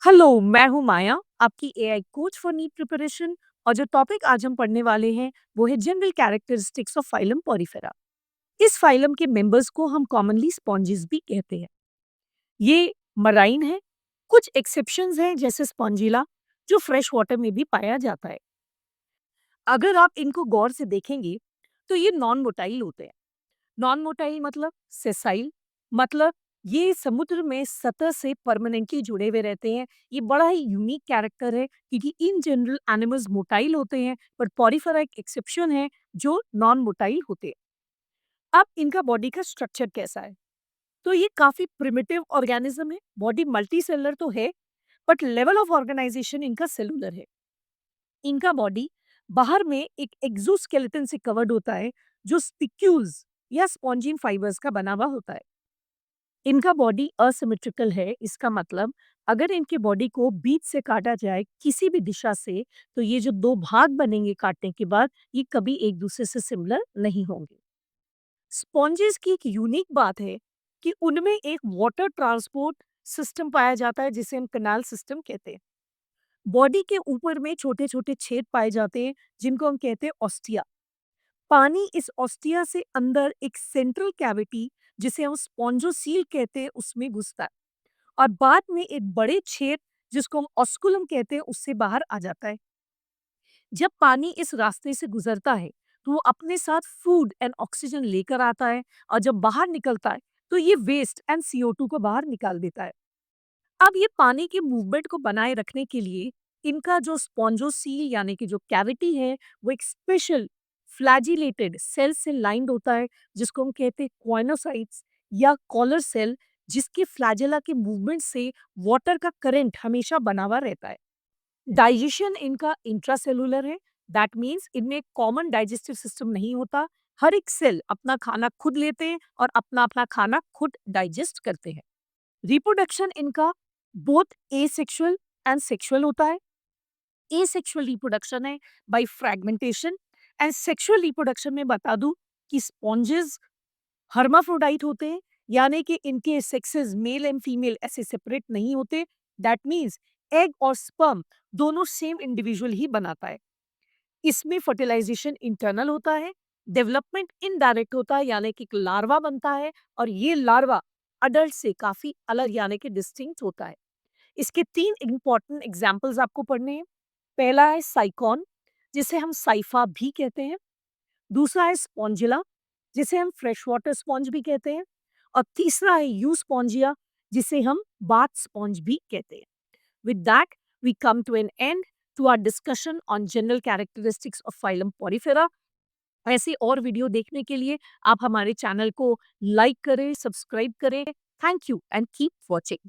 Hello, मैं हूँ माया, आपकी AI coach for NEET preparation. और जो टॉपिक आज हम पढ़ने वाले हैं, वो है general characteristics of phylum Porifera. इस फाइलम के मेंबर्स को हम कॉमनली स्पॉन्जेस भी कहते हैं। ये मराइन है। कुछ एक्सेप्शंस हैं जैसे स्पॉन्जिला, जो फ्रेश वाटर में भी पाया जाता है। अगर आप इनको गौर से देखेंगे, तो ये नॉन मोटाइल होते हैं। नॉन मोटाइल मतलब सेसाइल, मतलब ये समुद्र में सतह से परमानेंटली जुड़े हुए रहते हैं। ये बड़ा ही यूनिक कैरेक्टर है क्योंकि इन जनरल एनिमल्स मोटाइल होते हैं, पर पॉरीफेरा एक एक्सेप्शन है जो नॉन मोटाइल होते हैं। अब इनका बॉडी का स्ट्रक्चर कैसा है? तो ये काफी प्रिमिटिव ऑर्गेनिज्म है। बॉडी मल्टी सेलुलर तो है, बट लेवल ऑफ ऑर्गेनाइजेशन इनका सेलुलर है। इनका बॉडी बाहर में एक एक्सोस्केलेटन से कवर्ड होता है, जो स्पिक्यूल्स या स्पॉन्जिन फाइबर्स का बना हुआ होता है। इनका बॉडी असिमेट्रिकल है। इसका मतलब अगर इनके बॉडी को बीच से काटा जाए किसी भी दिशा से, तो ये जो दो भाग बनेंगे काटने के बाद, ये कभी एक दूसरे से सिमिलर नहीं होंगे। स्पॉन्जेस की एक यूनिक बात है कि उनमें एक वाटर ट्रांसपोर्ट सिस्टम पाया जाता है, जिसे हम कनाल सिस्टम कहते हैं। बॉडी के ऊपर में छोटे छोटे छेद पाए जाते हैं, जिनको हम कहते हैं ऑस्टिया। पानी इस ऑस्टिया से अंदर एक सेंट्रल कैविटी, जिसे हम स्पॉन्जोसील कहते हैं, उसमें घुसता है और बाद में एक बड़े छेद, जिसको हम ऑस्कुलम कहते हैं, उससे बाहर आ जाता है। जब पानी इस रास्ते से गुजरता है, तो वो अपने साथ फूड एंड ऑक्सीजन लेकर आता है, और जब बाहर निकलता है, तो ये वेस्ट एंड CO2 को बाहर निकाल देता है। अब ये पानी के मूवमेंट को बनाए रखने के लिए इनका जो स्पॉन्जोसील यानी कि जो कैविटी है, वो एक स्पेशल फ्लैजिलेटेड सेल से लाइंड होता है, जिसको हम कहते हैं क्वाइनोसाइट्स या कॉलर सेल, जिसके फ्लैजेला के मूवमेंट से वाटर का करंट हमेशा बना हुआ रहता है। डाइजेशन इनका इंट्रासेलुलर है। दैट मीन्स इनमें कॉमन डाइजेस्टिव सिस्टम नहीं होता। हर एक सेल अपना खाना खुद लेते हैं और अपना अपना खाना खुद डाइजेस्ट करते हैं। रिप्रोडक्शन इनका बोथ एसेक्सुअल एंड सेक्सुअल होता है। एसेक्सुअल रिप्रोडक्शन है by fragmentation, and sexual reproduction में बता दूं कि स्पॉन्जेस हर्माफ्रोडाइट होते हैं, यानी कि इनके सेक्सेस मेल एंड फीमेल ऐसे सेपरेट नहीं होते। दैट मीन्स एग और स्पर्म दोनों सेम इंडिविजुअल ही बनाता है। इसमें फर्टिलाइजेशन इंटरनल होता है, डेवलपमेंट इनडायरेक्ट होता है, यानी कि एक लार्वा बनता है, और ये लार्वा अडल्ट से काफी अलग यानी कि डिस्टिंक्ट होता है। इसके 3 इम्पोर्टेंट एग्जाम्पल्स आपको पढ़ने हैं। पहला है साइकॉन, जिसे हम साइफा भी कहते हैं। दूसरा है स्पॉन्जिला, जिसे हम फ्रेश वाटर स्पॉन्ज भी कहते हैं। और तीसरा है यू स्पॉन्जिया, जिसे हम बाथ स्पॉन्ज भी कहते हैं। With that we come to an end to our discussion on general characteristics of phylum Porifera. ऐसे और वीडियो देखने के लिए आप हमारे चैनल को लाइक करें, सब्सक्राइब करें। Thank you and keep watching.